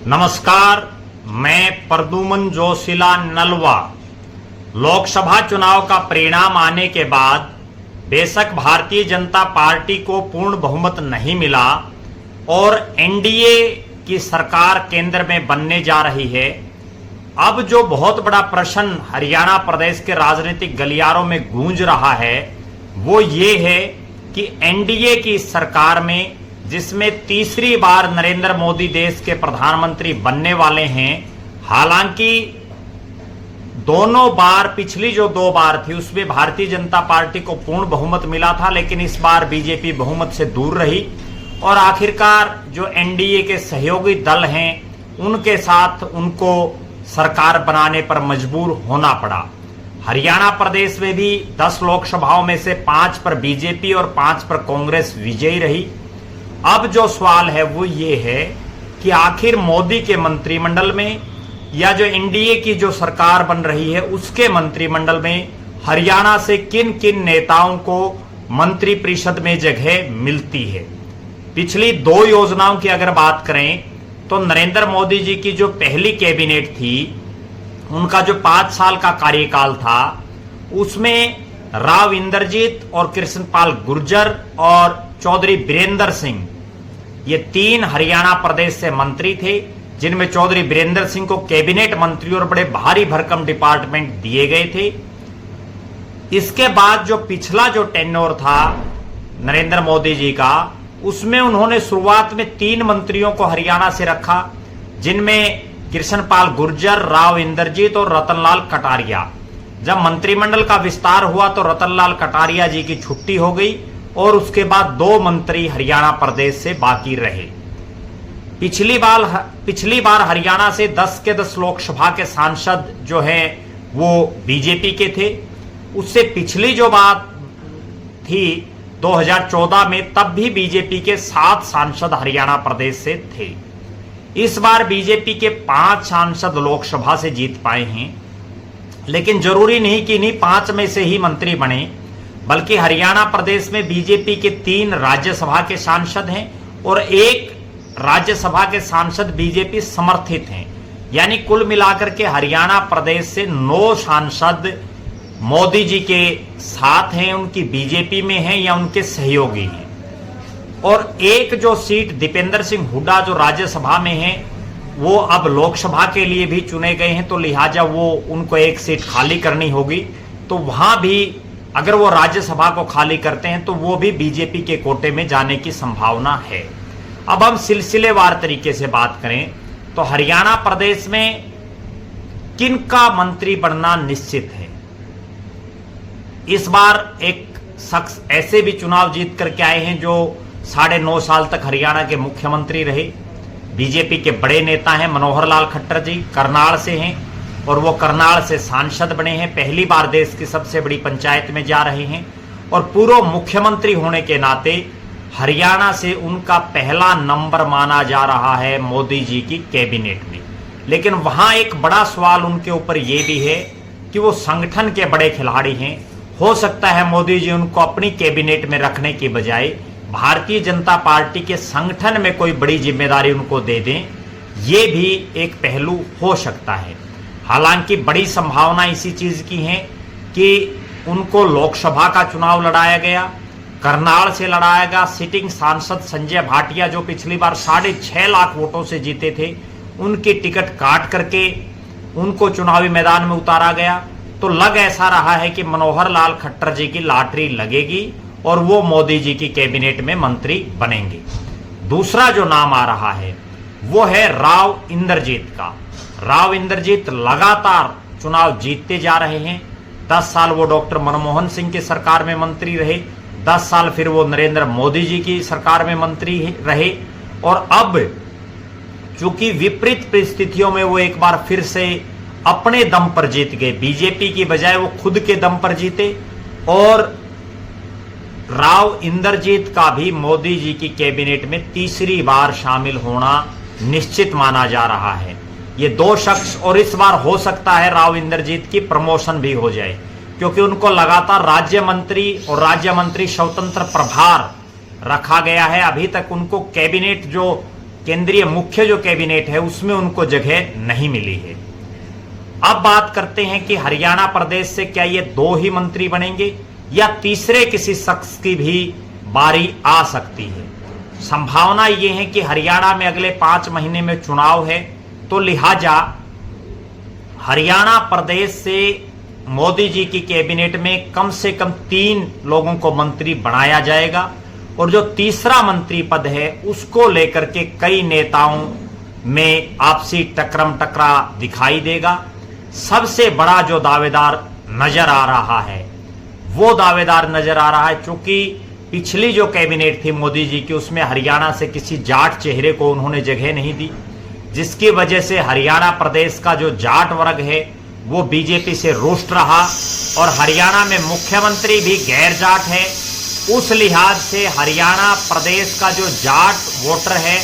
नमस्कार, मैं प्रद्युमन जोशीला नलवा। लोकसभा चुनाव का परिणाम आने के बाद बेशक भारतीय जनता पार्टी को पूर्ण बहुमत नहीं मिला और एनडीए की सरकार केंद्र में बनने जा रही है। अब जो बहुत बड़ा प्रश्न हरियाणा प्रदेश के राजनीतिक गलियारों में गूंज रहा है वो ये है कि एनडीए की सरकार में, जिसमें तीसरी बार नरेंद्र मोदी देश के प्रधानमंत्री बनने वाले हैं, हालांकि दोनों बार, पिछली जो दो बार थी उसमें भारतीय जनता पार्टी को पूर्ण बहुमत मिला था, लेकिन इस बार बीजेपी बहुमत से दूर रही और आखिरकार जो एनडीए के सहयोगी दल हैं उनके साथ उनको सरकार बनाने पर मजबूर होना पड़ा। हरियाणा प्रदेश में भी 10 लोकसभाओं में से 5 पर बीजेपी और 5 पर कांग्रेस विजयी रही। अब जो सवाल है वो ये है कि आखिर मोदी के मंत्रिमंडल में या जो एनडीए की जो सरकार बन रही है उसके मंत्रिमंडल में हरियाणा से किन किन नेताओं को मंत्रिपरिषद में जगह मिलती है। पिछली 2 योजनाओं की अगर बात करें तो नरेंद्र मोदी जी की जो पहली कैबिनेट थी, उनका जो 5 साल का कार्यकाल था, उसमें राव इंद्रजीत और कृष्णपाल गुर्जर और चौधरी बीरेंद्र सिंह, ये 3 हरियाणा प्रदेश से मंत्री थे, जिनमें चौधरी बीरेंद्र सिंह को कैबिनेट मंत्री और बड़े भारी भरकम डिपार्टमेंट दिए गए थे। इसके बाद जो पिछला जो टेन्योर था नरेंद्र मोदी जी का, उसमें उन्होंने शुरुआत में 3 मंत्रियों को हरियाणा से रखा, जिनमें कृष्णपाल गुर्जर, राव इंद्रजीत और रतनलाल कटारिया। जब मंत्रिमंडल का विस्तार हुआ तो रतनलाल कटारिया जी की छुट्टी हो गई और उसके बाद 2 मंत्री हरियाणा प्रदेश से बाकी रहे। पिछली बार हरियाणा से 10 के 10 लोकसभा के सांसद जो हैं वो बीजेपी के थे। उससे पिछली जो बात थी 2014 में, तब भी बीजेपी के 7 सांसद हरियाणा प्रदेश से थे। इस बार बीजेपी के 5 सांसद लोकसभा से जीत पाए हैं, लेकिन जरूरी नहीं कि इन्हीं 5 में से ही मंत्री बने, बल्कि हरियाणा प्रदेश में बीजेपी के 3 राज्यसभा के सांसद हैं और 1 राज्यसभा के सांसद बीजेपी समर्थित हैं। यानी कुल मिलाकर के हरियाणा प्रदेश से 9 सांसद मोदी जी के साथ हैं, उनकी बीजेपी में हैं या उनके सहयोगी हैं। और 1 जो सीट दीपेंद्र सिंह हुड्डा जो राज्यसभा में है, वो अब लोकसभा के लिए भी चुने गए हैं, तो लिहाजा वो उनको 1 सीट खाली करनी होगी। तो वहां भी अगर वो राज्यसभा को खाली करते हैं तो वो भी बीजेपी के कोटे में जाने की संभावना है। अब हम सिलसिलेवार तरीके से बात करें तो हरियाणा प्रदेश में किनका मंत्री बनना निश्चित है। इस बार एक शख्स ऐसे भी चुनाव जीत करके आए हैं जो 9.5 साल तक हरियाणा के मुख्यमंत्री रहे। बीजेपी के बड़े नेता हैं मनोहर लाल खट्टर जी, करनाल से हैं और वो करनाल से सांसद बने हैं। पहली बार देश की सबसे बड़ी पंचायत में जा रहे हैं और पूर्व मुख्यमंत्री होने के नाते हरियाणा से उनका पहला नंबर माना जा रहा है मोदी जी की कैबिनेट में। लेकिन वहां एक बड़ा सवाल उनके ऊपर यह भी है कि वो संगठन के बड़े खिलाड़ी हैं। हो सकता है मोदी जी उनको अपनी कैबिनेट में रखने की बजाय भारतीय जनता पार्टी के संगठन में कोई बड़ी जिम्मेदारी उनको दे दें, ये भी एक पहलू हो सकता है। हालांकि बड़ी संभावना इसी चीज की है कि उनको लोकसभा का चुनाव लड़ाया गया, करनाल से लड़ाया गया। सिटिंग सांसद संजय भाटिया जो पिछली बार 6.5 लाख वोटों से जीते थे, उनकी टिकट काट करके उनको चुनावी मैदान में उतारा गया। तो लग ऐसा रहा है कि मनोहर लाल खट्टर जी की लॉटरी लगेगी और वो मोदी जी की कैबिनेट में मंत्री बनेंगे। दूसरा जो नाम आ रहा है वो है राव इंद्रजीत का। राव इंद्रजीत लगातार चुनाव जीतते जा रहे हैं। 10 साल वो डॉक्टर मनमोहन सिंह की सरकार में मंत्री रहे, 10 साल फिर वो नरेंद्र मोदी जी की सरकार में मंत्री रहे और अब चूंकि विपरीत परिस्थितियों में वो एक बार फिर से अपने दम पर जीत गए, बीजेपी की बजाय वो खुद के दम पर जीते और राव इंद्रजीत का भी मोदी जी की कैबिनेट में तीसरी बार शामिल होना निश्चित माना जा रहा है। ये 2 शख्स, और इस बार हो सकता है राव इंद्रजीत की प्रमोशन भी हो जाए, क्योंकि उनको लगातार राज्य मंत्री और राज्य मंत्री स्वतंत्र प्रभार रखा गया है। अभी तक उनको कैबिनेट जो केंद्रीय मुख्य जो कैबिनेट है उसमें उनको जगह नहीं मिली है। अब बात करते हैं कि हरियाणा प्रदेश से क्या ये 2 ही मंत्री बनेंगे या तीसरे किसी शख्स की भी बारी आ सकती है। संभावना ये है कि हरियाणा में अगले 5 महीने में चुनाव है, तो लिहाजा हरियाणा प्रदेश से मोदी जी की कैबिनेट में कम से कम 3 लोगों को मंत्री बनाया जाएगा और जो तीसरा मंत्री पद है उसको लेकर के कई नेताओं में आपसी टकराम टकरा दिखाई देगा। सबसे बड़ा जो दावेदार नजर आ रहा है वो दावेदार नजर आ रहा है, चूंकि पिछली जो कैबिनेट थी मोदी जी की उसमें हरियाणा से किसी जाट चेहरे को उन्होंने जगह नहीं दी, जिसकी वजह से हरियाणा प्रदेश का जो जाट वर्ग है वो बीजेपी से रुष्ट रहा और हरियाणा में मुख्यमंत्री भी गैर जाट है। उस लिहाज से हरियाणा प्रदेश का जो जाट वोटर है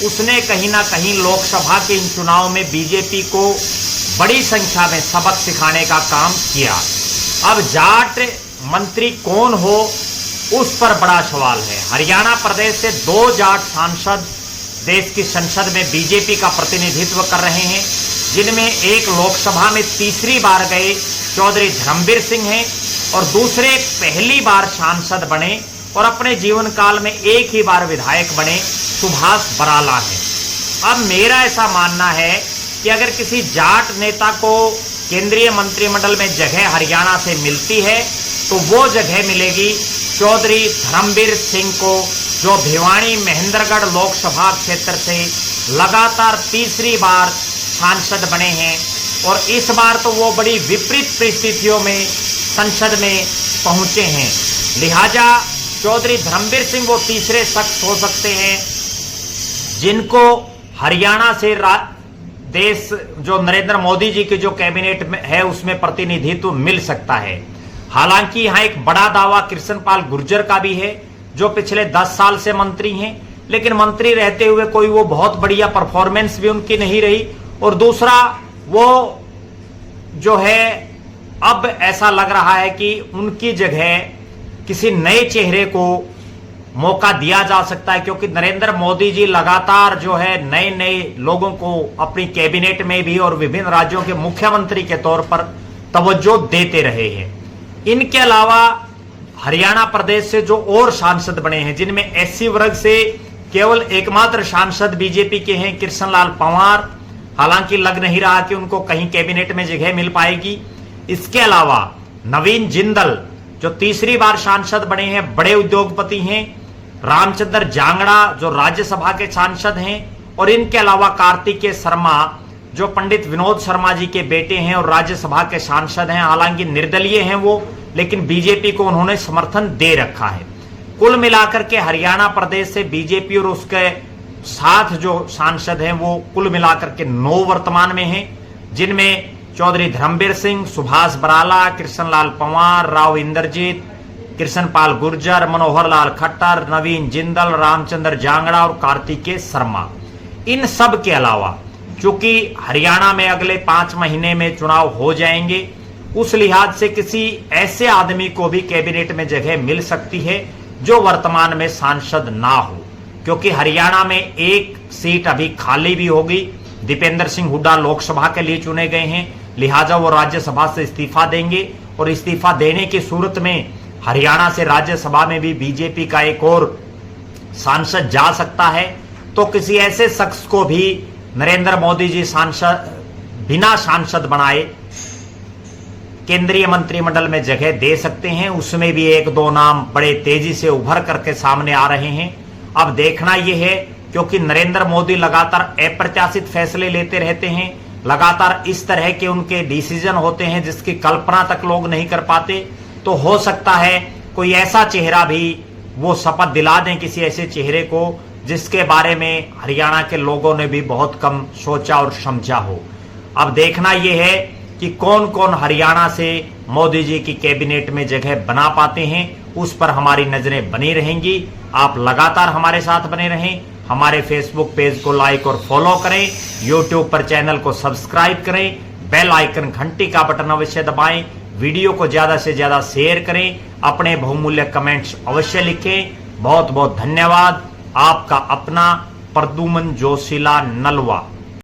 उसने कहीं ना कहीं लोकसभा के इन चुनाव में बीजेपी को बड़ी संख्या में सबक सिखाने का काम किया। अब जाट मंत्री कौन हो उस पर बड़ा सवाल है। हरियाणा प्रदेश से 2 जाट सांसद देश की संसद में बीजेपी का प्रतिनिधित्व कर रहे हैं, जिनमें एक लोकसभा में तीसरी बार गए चौधरी धर्मवीर सिंह हैं और दूसरे पहली बार सांसद बने और अपने जीवन काल में एक ही बार विधायक बने सुभाष बराला हैं। अब मेरा ऐसा मानना है कि अगर किसी जाट नेता को केंद्रीय मंत्रिमंडल में जगह हरियाणा से मिलती है तो वो जगह मिलेगी चौधरी धर्मवीर सिंह को, जो भिवानी महेंद्रगढ़ लोकसभा क्षेत्र से लगातार तीसरी बार सांसद बने हैं और इस बार तो वो बड़ी विपरीत परिस्थितियों में संसद में पहुंचे हैं। लिहाजा चौधरी धर्मवीर सिंह वो तीसरे शख्स हो सकते हैं जिनको हरियाणा से देश जो नरेंद्र मोदी जी की जो कैबिनेट में है उसमें प्रतिनिधित्व मिल सकता है। हालांकि यहाँ एक बड़ा दावा कृष्णपाल गुर्जर का भी है जो पिछले 10 साल से मंत्री हैं, लेकिन मंत्री रहते हुए कोई वो बहुत बढ़िया परफॉर्मेंस भी उनकी नहीं रही और दूसरा वो जो है अब ऐसा लग रहा है कि उनकी जगह किसी नए चेहरे को मौका दिया जा सकता है, क्योंकि नरेंद्र मोदी जी लगातार जो है नए नए लोगों को अपनी कैबिनेट में भी और विभिन्न राज्यों के मुख्यमंत्री के तौर पर तवज्जो देते रहे हैं। इनके अलावा हरियाणा प्रदेश से जो और सांसद बने हैं जिनमें एससी वर्ग से केवल एकमात्र सांसद बीजेपी के हैं कृष्णलाल पंवार, हालांकि लग नहीं रहा कि उनको कहीं कैबिनेट में जगह मिल पाएगी। इसके अलावा नवीन जिंदल जो तीसरी बार सांसद बने हैं, बड़े उद्योगपति हैं, रामचंद्र जांगड़ा जो राज्यसभा के सांसद हैं और इनके अलावा कार्तिकेय शर्मा जो पंडित विनोद शर्मा जी के बेटे हैं और राज्यसभा के सांसद हैं। हालांकि निर्दलीय हैं वो, लेकिन बीजेपी को उन्होंने समर्थन दे रखा है। कुल मिलाकर के हरियाणा प्रदेश से बीजेपी और उसके साथ जो सांसद हैं वो कुल मिलाकर के 9 वर्तमान में हैं, जिनमें चौधरी धर्मवीर सिंह, सुभाष बराला, कृष्णलाल पंवार, राव इंद्रजीत, कृष्णपाल गुर्जर, मनोहर लाल खट्टर, नवीन जिंदल, रामचंद्र जांगड़ा और कार्तिकेय शर्मा। इन सब के अलावा चूंकि हरियाणा में अगले 5 महीने में चुनाव हो जाएंगे, उस लिहाज से किसी ऐसे आदमी को भी कैबिनेट में जगह मिल सकती है जो वर्तमान में सांसद ना हो, क्योंकि हरियाणा में एक सीट अभी खाली भी होगी। दीपेंद्र सिंह हुड्डा लोकसभा के लिए चुने गए हैं, लिहाजा वो राज्यसभा से इस्तीफा देंगे और इस्तीफा देने की सूरत में हरियाणा से राज्यसभा में भी बीजेपी का एक और सांसद जा सकता है। तो किसी ऐसे शख्स को भी नरेंद्र मोदी जी बिना सांसद बनाए केंद्रीय मंत्रिमंडल में जगह दे सकते हैं। उसमें भी 1-2 नाम बड़े तेजी से उभर करके सामने आ रहे हैं। अब देखना यह है, क्योंकि नरेंद्र मोदी लगातार अप्रत्याशित फैसले लेते रहते हैं, लगातार इस तरह के उनके डिसीजन होते हैं जिसकी कल्पना तक लोग नहीं कर पाते। तो हो सकता है कोई ऐसा चेहरा भी वो शपथ दिला दें किसी ऐसे चेहरे को जिसके बारे में हरियाणा के लोगों ने भी बहुत कम सोचा और समझा हो। अब देखना यह है कि कौन कौन हरियाणा से मोदी जी की कैबिनेट में जगह बना पाते हैं, उस पर हमारी नजरें बनी रहेंगी। आप लगातार हमारे साथ बने रहें, हमारे फेसबुक पेज को लाइक और फॉलो करें, यूट्यूब पर चैनल को सब्सक्राइब करें, बेल आइकन घंटी का बटन अवश्य दबाएं, वीडियो को ज्यादा से ज्यादा शेयर करें, अपने बहुमूल्य कमेंट्स अवश्य लिखें। बहुत बहुत धन्यवाद। आपका अपना प्रद्युमन जोशीला नलवा